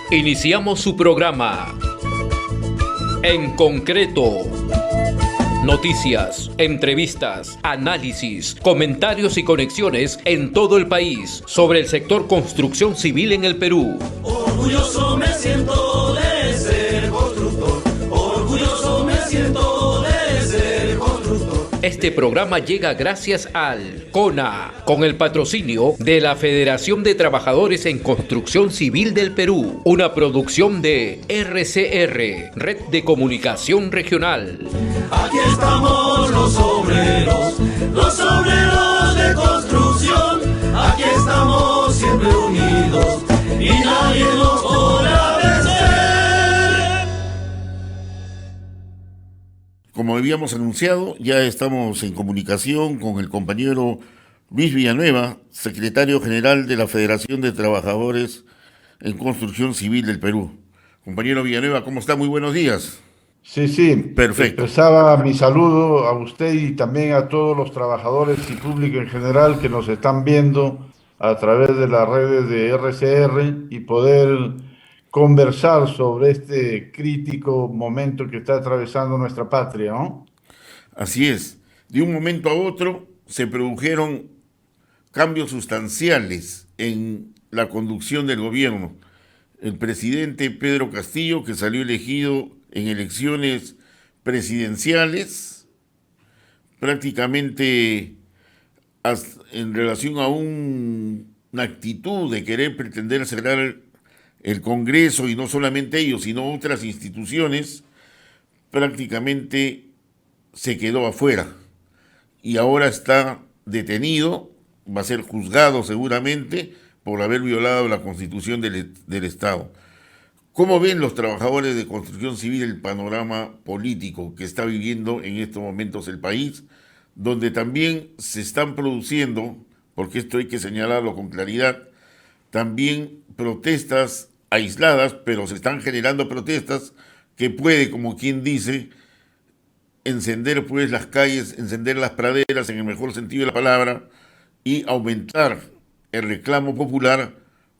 Iniciamos su programa. En concreto. Noticias, entrevistas, análisis, comentarios y conexiones en todo el país sobre el sector construcción civil en el Perú. Orgulloso me siento de ser constructor. Orgulloso me siento de ser constructor. Este programa llega gracias al CONA, con el patrocinio de la Federación de Trabajadores en Construcción Civil del Perú, una producción de RCR, Red de Comunicación Regional. Aquí estamos los obreros de construcción. Aquí estamos siempre unidos y nadie nos podrá vencer. Como habíamos anunciado, ya estamos en comunicación con el compañero Luis Villanueva, secretario general de la Federación de Trabajadores en Construcción Civil del Perú. Compañero Villanueva, ¿cómo está? Muy buenos días. Sí, Perfecto. expresaba mi saludo a usted y también a todos los trabajadores y público en general que nos están viendo a través de las redes de RCR y poder conversar sobre este crítico momento que está atravesando nuestra patria, ¿no? Así es. De un momento a otro se produjeron cambios sustanciales en la conducción del gobierno. El presidente Pedro Castillo, que salió elegido en elecciones presidenciales, prácticamente en relación a una actitud de querer pretender cerrar el Congreso, y no solamente ellos, sino otras instituciones, prácticamente se quedó afuera. Y ahora está detenido, va a ser juzgado seguramente por haber violado la Constitución del Estado. ¿Cómo ven los trabajadores de construcción civil el panorama político que está viviendo en estos momentos el país, donde también se están produciendo, porque esto hay que señalarlo con claridad, también protestas aisladas, pero se están generando protestas que puede, como quien dice, encender pues las calles, encender las praderas en el mejor sentido de la palabra y aumentar el reclamo popular,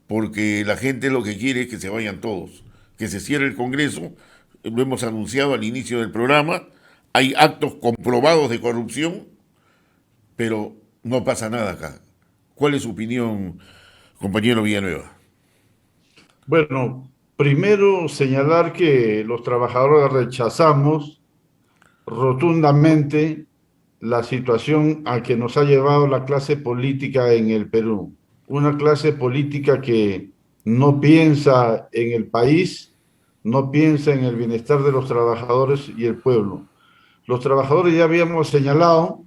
porque la gente lo que quiere es que se vayan todos, que se cierre el Congreso. Lo hemos anunciado al inicio del programa, hay actos comprobados de corrupción, pero no pasa nada acá. ¿Cuál es su opinión, compañero Villanueva? Bueno, primero señalar que los trabajadores rechazamos rotundamente la situación a que nos ha llevado la clase política en el Perú. Una clase política que no piensa en el país, no piensa en el bienestar de los trabajadores y el pueblo. Los trabajadores ya habíamos señalado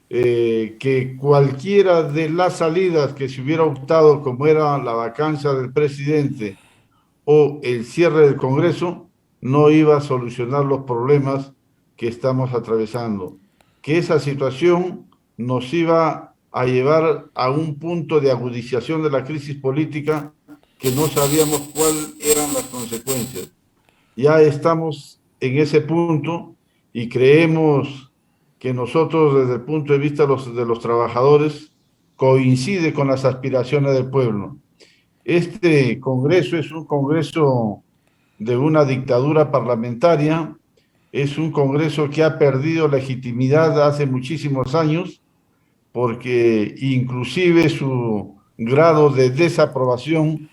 que cualquiera de las salidas que se hubiera optado, como era la vacancia del presidente o el cierre del Congreso, no iba a solucionar los problemas que estamos atravesando. Que esa situación nos iba a llevar a un punto de agudización de la crisis política que no sabíamos cuáles eran las consecuencias. Ya estamos en ese punto y creemos que nosotros, desde el punto de vista de los trabajadores, coincide con las aspiraciones del pueblo. Este Congreso es un Congreso de una dictadura parlamentaria, es un Congreso que ha perdido legitimidad hace muchísimos años, porque inclusive su grado de desaprobación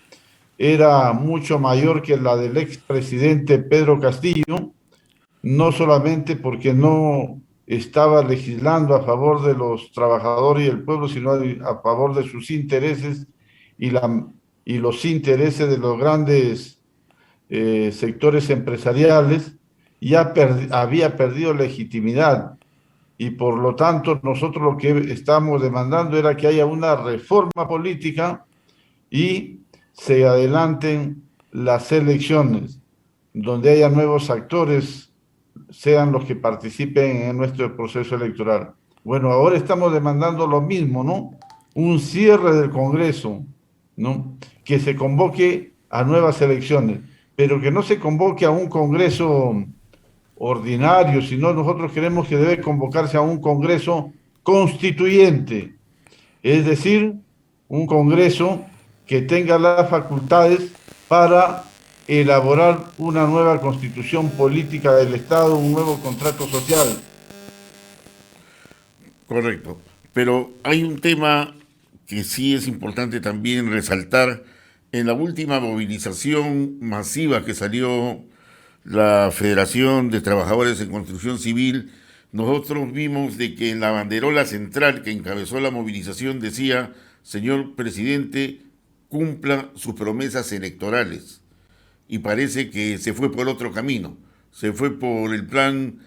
era mucho mayor que la del expresidente Pedro Castillo, no solamente porque no estaba legislando a favor de los trabajadores y el pueblo, sino a favor de sus intereses y los intereses de los grandes sectores empresariales. Ya había perdido legitimidad y por lo tanto nosotros lo que estamos demandando era que haya una reforma política y se adelanten las elecciones, donde haya nuevos actores, sean los que participen en nuestro proceso electoral. Bueno, ahora estamos demandando lo mismo, ¿no? Un cierre del Congreso, ¿no? Que se convoque a nuevas elecciones, pero que no se convoque a un Congreso ordinario, sino nosotros queremos que debe convocarse a un Congreso constituyente, es decir, un Congreso que tenga las facultades para elaborar una nueva constitución política del Estado, un nuevo contrato social. Correcto. Pero hay un tema que sí es importante también resaltar. En la última movilización masiva que salió la Federación de Trabajadores en Construcción Civil, nosotros vimos de que en la banderola central que encabezó la movilización decía: señor presidente, cumpla sus promesas electorales. Y parece que se fue por otro camino, se fue por el plan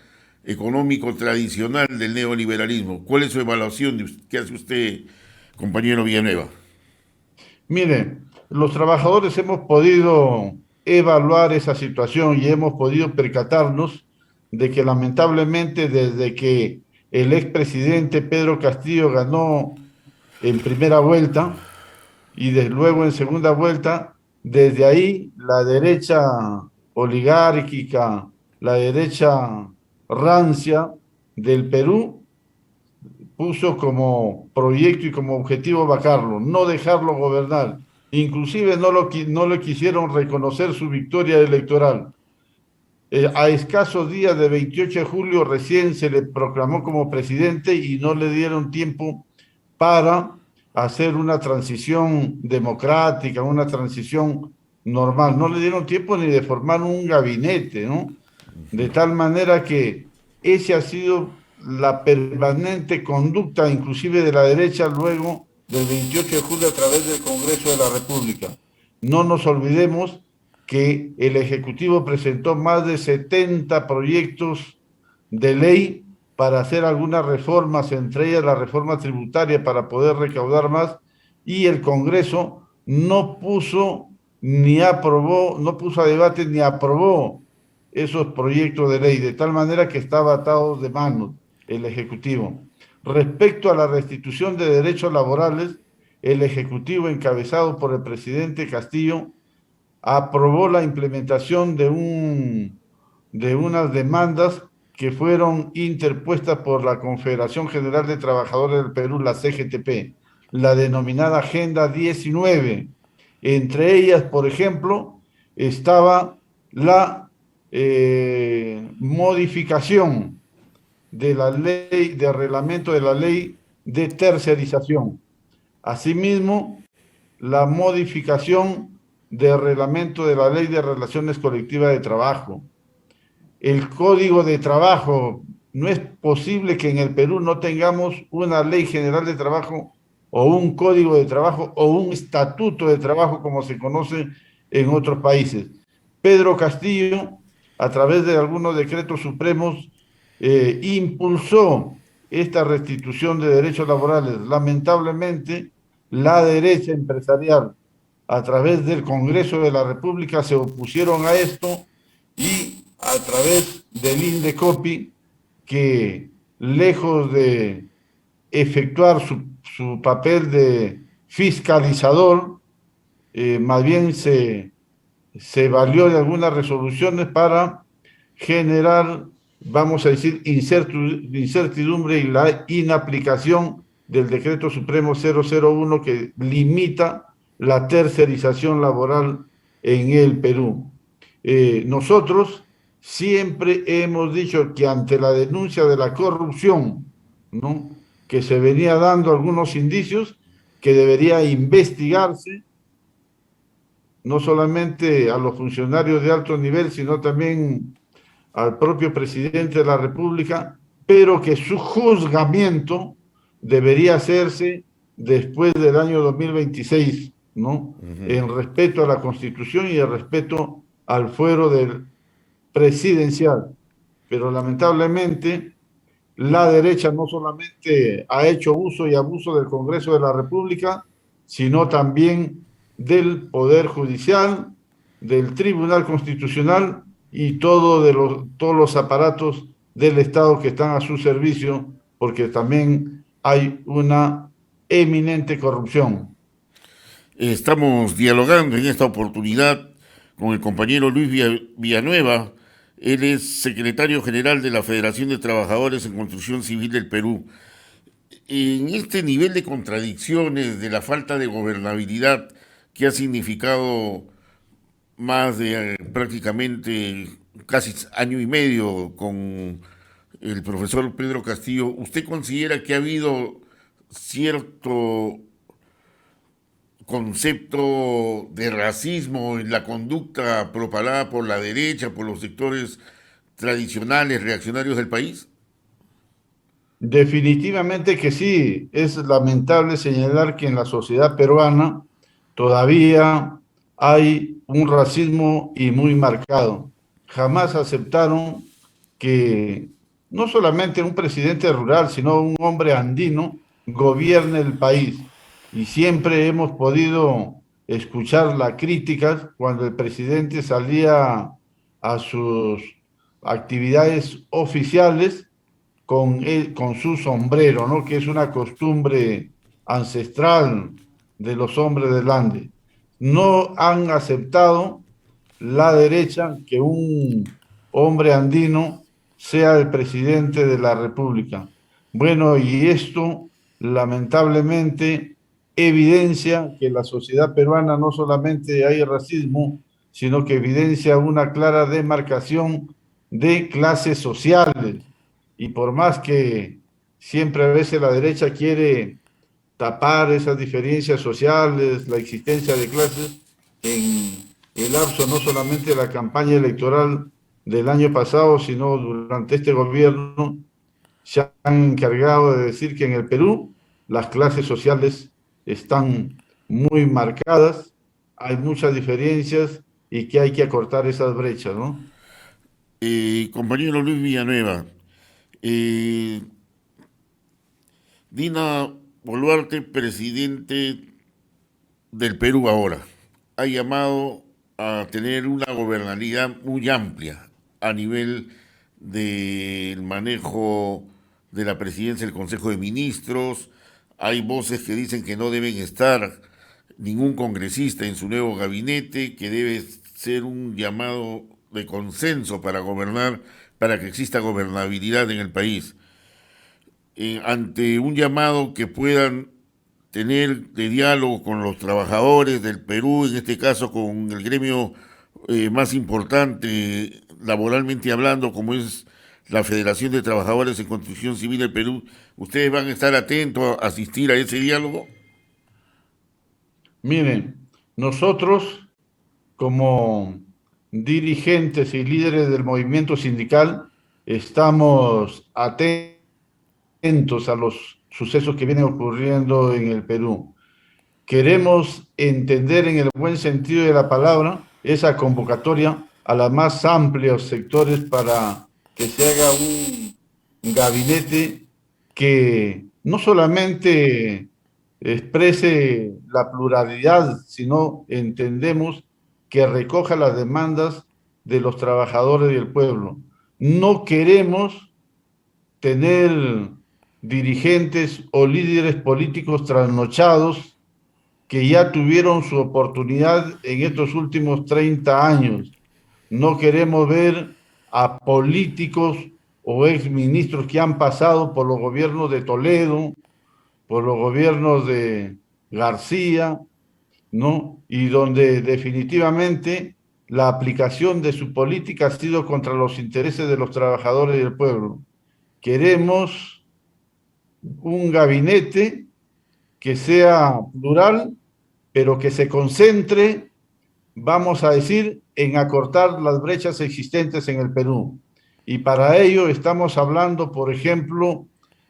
económico tradicional del neoliberalismo. ¿Cuál es su evaluación? ¿Qué hace usted, compañero Villanueva? Mire, los trabajadores hemos podido evaluar esa situación y hemos podido percatarnos de que lamentablemente desde que el expresidente Pedro Castillo ganó en primera vuelta y desde luego en segunda vuelta, desde ahí la derecha oligárquica, la derecha rancia del Perú puso como proyecto y como objetivo vacarlo, no dejarlo gobernar. Inclusive no le quisieron reconocer su victoria electoral. A escasos días de 28 de julio recién se le proclamó como presidente y no le dieron tiempo para hacer una transición democrática, una transición normal. No le dieron tiempo ni de formar un gabinete, ¿no? De tal manera que ese ha sido la permanente conducta, inclusive de la derecha, luego del 28 de julio a través del Congreso de la República. No nos olvidemos que el Ejecutivo presentó más de 70 proyectos de ley para hacer algunas reformas, entre ellas la reforma tributaria para poder recaudar más, y el Congreso no puso ni aprobó, no puso a debate ni aprobó esos proyectos de ley, de tal manera que estaba atado de manos el Ejecutivo. Respecto a la restitución de derechos laborales, el Ejecutivo, encabezado por el presidente Castillo, aprobó la implementación de unas demandas que fueron interpuestas por la Confederación General de Trabajadores del Perú, la CGTP, la denominada Agenda 19. Entre ellas, por ejemplo, estaba la modificación de la ley, de reglamento de la ley de tercerización. Asimismo, la modificación del reglamento de la ley de relaciones colectivas de trabajo. El código de trabajo. No es posible que en el Perú no tengamos una ley general de trabajo o un código de trabajo o un estatuto de trabajo como se conoce en otros países. Pedro Castillo, a través de algunos decretos supremos, impulsó esta restitución de derechos laborales. Lamentablemente, la derecha empresarial, a través del Congreso de la República, se opusieron a esto y a través del INDECOPI, que lejos de efectuar su papel de fiscalizador, más bien se valió de algunas resoluciones para generar, vamos a decir, incertidumbre y la inaplicación del Decreto Supremo 001 que limita la tercerización laboral en el Perú. Nosotros siempre hemos dicho que ante la denuncia de la corrupción, ¿no?, que se venía dando algunos indicios, que debería investigarse no solamente a los funcionarios de alto nivel, sino también al propio presidente de la República, pero que su juzgamiento debería hacerse después del año 2026, ¿no? En respeto a la Constitución y en respeto al fuero del presidencial. Pero lamentablemente la derecha no solamente ha hecho uso y abuso del Congreso de la República, sino también del Poder Judicial, del Tribunal Constitucional y todos los aparatos del Estado que están a su servicio, porque también hay una eminente corrupción. Estamos dialogando en esta oportunidad con el compañero Luis Villanueva. Él es secretario general de la Federación de Trabajadores en Construcción Civil del Perú. En este nivel de contradicciones, de la falta de gobernabilidad que ha significado más de prácticamente casi año y medio con el profesor Pedro Castillo, ¿usted considera que ha habido cierto concepto de racismo en la conducta propalada por la derecha, por los sectores tradicionales, reaccionarios del país? Definitivamente que sí. Es lamentable señalar que en la sociedad peruana todavía hay un racismo y muy marcado. Jamás aceptaron que no solamente un presidente rural, sino un hombre andino gobierne el país. Y siempre hemos podido escuchar las críticas cuando el presidente salía a sus actividades oficiales con su sombrero, ¿no? Que es una costumbre ancestral de los hombres del Ande. No han aceptado la derecha que un hombre andino sea el presidente de la República. Bueno, y esto lamentablemente evidencia que en la sociedad peruana no solamente hay racismo, sino que evidencia una clara demarcación de clases sociales. Y por más que siempre a veces la derecha quiere tapar esas diferencias sociales, la existencia de clases, en el lapso no solamente de la campaña electoral del año pasado, sino durante este gobierno, se han encargado de decir que en el Perú las clases sociales están muy marcadas, hay muchas diferencias y que hay que acortar esas brechas, ¿no? Compañero Luis Villanueva, eh, Dina Boluarte, presidente del Perú ahora, ha llamado a tener una gobernabilidad muy amplia a nivel del manejo de la presidencia del Consejo de Ministros. Hay voces que dicen que no deben estar ningún congresista en su nuevo gabinete, que debe ser un llamado de consenso para gobernar, para que exista gobernabilidad en el país. Ante un llamado que puedan tener de diálogo con los trabajadores del Perú, en este caso con el gremio más importante laboralmente hablando, como es la Federación de Trabajadores en Construcción Civil del Perú, ¿ustedes van a estar atentos a asistir a ese diálogo? Miren, nosotros como dirigentes y líderes del movimiento sindical estamos atentos a los sucesos que vienen ocurriendo en el Perú. Queremos entender en el buen sentido de la palabra esa convocatoria a los más amplios sectores para que se haga un gabinete que no solamente exprese la pluralidad, sino entendemos que recoja las demandas de los trabajadores y el pueblo. No queremos tener dirigentes o líderes políticos trasnochados que ya tuvieron su oportunidad en estos últimos 30 años. No queremos ver a políticos o exministros que han pasado por los gobiernos de Toledo, por los gobiernos de García, ¿no? Y donde definitivamente la aplicación de su política ha sido contra los intereses de los trabajadores y del pueblo. Queremos un gabinete que sea plural, pero que se concentre, vamos a decir, en acortar las brechas existentes en el Perú. Y para ello estamos hablando, por ejemplo,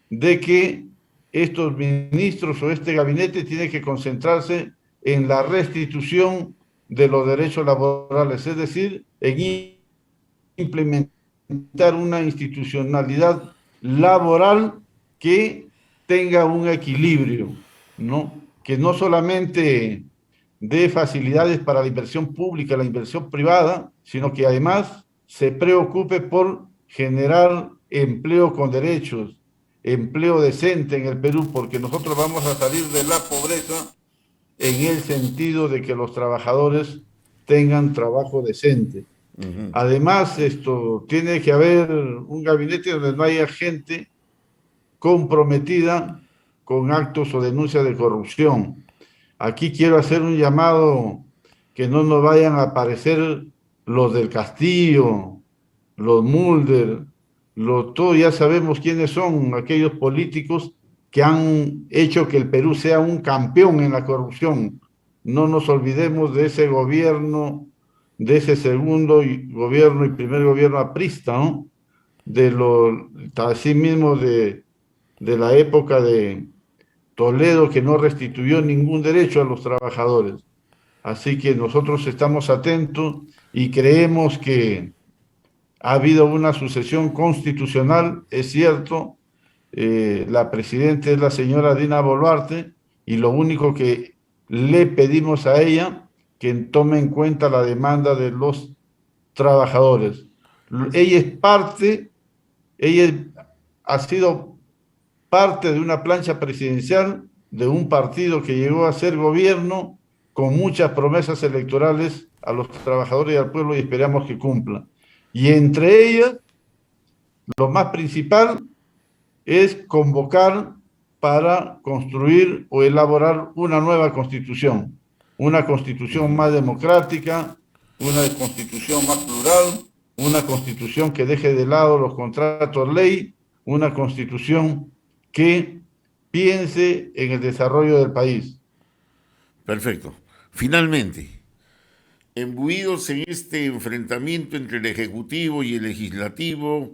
de que estos ministros o este gabinete tiene que concentrarse en la restitución de los derechos laborales, es decir, en implementar una institucionalidad laboral que tenga un equilibrio, ¿no? Que no solamente dé facilidades para la inversión pública, la inversión privada, sino que además se preocupe por generar empleo con derechos, empleo decente en el Perú, porque nosotros vamos a salir de la pobreza en el sentido de que los trabajadores tengan trabajo decente. Además, esto tiene que haber un gabinete donde no haya gente comprometida con actos o denuncias de corrupción. Aquí quiero hacer un llamado que no nos vayan a aparecer los del Castillo, los Mulder, todos ya sabemos quiénes son aquellos políticos que han hecho que el Perú sea un campeón en la corrupción. No nos olvidemos de ese gobierno, de ese segundo gobierno y primer gobierno aprista, ¿no? Así mismo de la época de Toledo, que no restituyó ningún derecho a los trabajadores. Así que nosotros estamos atentos y creemos que ha habido una sucesión constitucional, es cierto. La presidenta es la señora Dina Boluarte y lo único que le pedimos a ella que tome en cuenta la demanda de los trabajadores. Ella ha sido parte de una plancha presidencial de un partido que llegó a ser gobierno con muchas promesas electorales a los trabajadores y al pueblo, y esperamos que cumpla. Y entre ellas, lo más principal es convocar para construir o elaborar una nueva constitución más democrática, una constitución más plural, una constitución que deje de lado los contratos ley, una constitución que piense en el desarrollo del país. Perfecto. Finalmente, embuidos en este enfrentamiento entre el Ejecutivo y el Legislativo,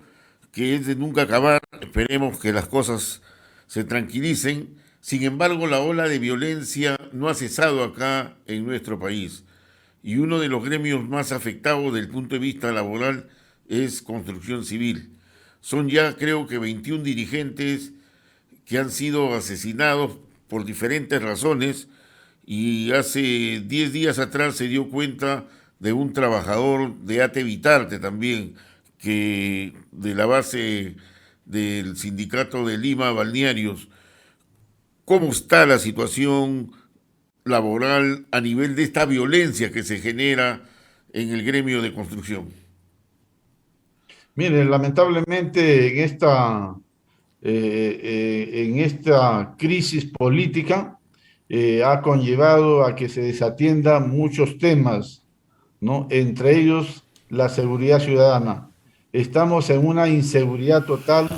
que es de nunca acabar, esperemos que las cosas se tranquilicen. Sin embargo, la ola de violencia no ha cesado acá en nuestro país. Y uno de los gremios más afectados desde el punto de vista laboral es Construcción Civil. Son ya, creo que 21 dirigentes que han sido asesinados por diferentes razones, y hace 10 días atrás se dio cuenta de un trabajador de AT Vitarte también, que de la base del sindicato de Lima Balnearios. ¿Cómo está la situación laboral a nivel de esta violencia que se genera en el gremio de construcción? Miren, lamentablemente en esta crisis política ha conllevado a que se desatiendan muchos temas, ¿no? Entre ellos la seguridad ciudadana. Estamos en una inseguridad total,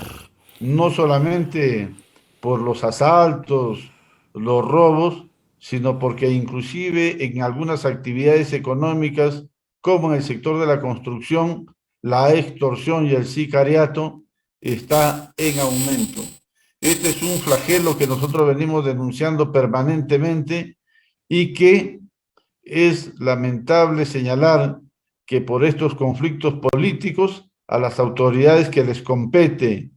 no solamente por los asaltos, los robos, sino porque inclusive en algunas actividades económicas, como en el sector de la construcción, la extorsión y el sicariato está en aumento. Este es un flagelo que nosotros venimos denunciando permanentemente y que es lamentable señalar que por estos conflictos políticos a las autoridades que les compete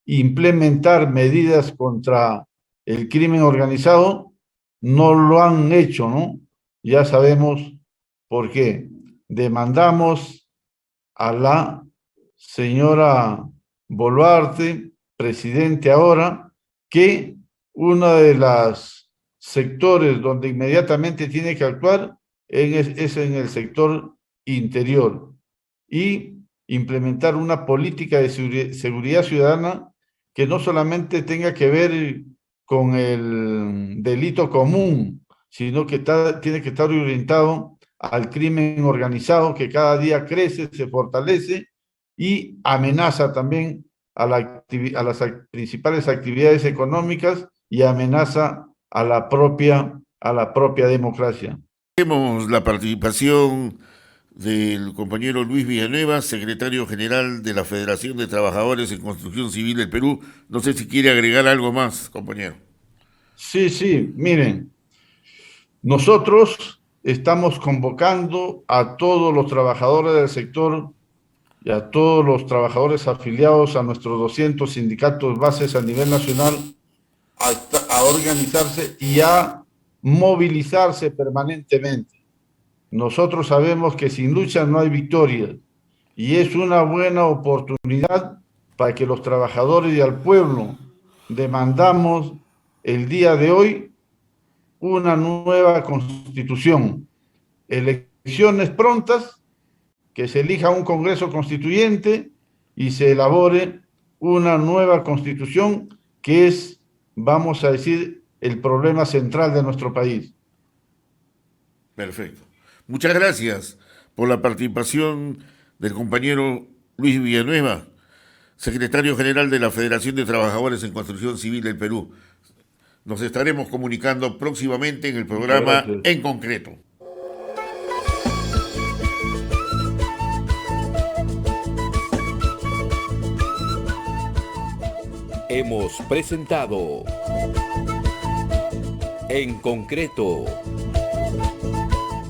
implementar medidas contra el crimen organizado no lo han hecho, ¿no? Ya sabemos por qué. Demandamos a la señora Boluarte, presidente ahora, que uno de los sectores donde inmediatamente tiene que actuar es en el sector interior y implementar una política de seguridad ciudadana que no solamente tenga que ver con el delito común, sino que tiene que estar orientado al crimen organizado que cada día crece, se fortalece y amenaza también a las principales actividades económicas y amenaza a la propia democracia. Tenemos la participación del compañero Luis Villanueva, secretario general de la Federación de Trabajadores en Construcción Civil del Perú. No sé si quiere agregar algo más, compañero. Sí, miren, nosotros estamos convocando a todos los trabajadores del sector y a todos los afiliados a nuestros 200 sindicatos bases a nivel nacional a organizarse y a movilizarse permanentemente. Nosotros sabemos que sin lucha no hay victoria y es una buena oportunidad para que los trabajadores y al pueblo demandamos el día de hoy una nueva constitución, elecciones prontas, que se elija un Congreso Constituyente y se elabore una nueva constitución que es, vamos a decir, el problema central de nuestro país. Perfecto. Muchas gracias por la participación del compañero Luis Villanueva, secretario general de la Federación de Trabajadores en Construcción Civil del Perú. Nos estaremos comunicando próximamente en el programa En Concreto. Hemos presentado En Concreto.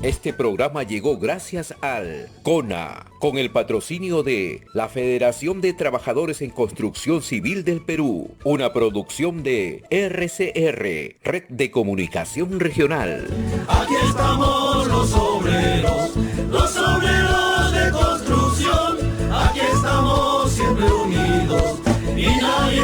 Este programa llegó gracias al CONA, con el patrocinio de la Federación de Trabajadores en Construcción Civil del Perú, una producción de RCR, Red de Comunicación Regional. Aquí estamos los obreros de construcción, aquí estamos siempre unidos y nadie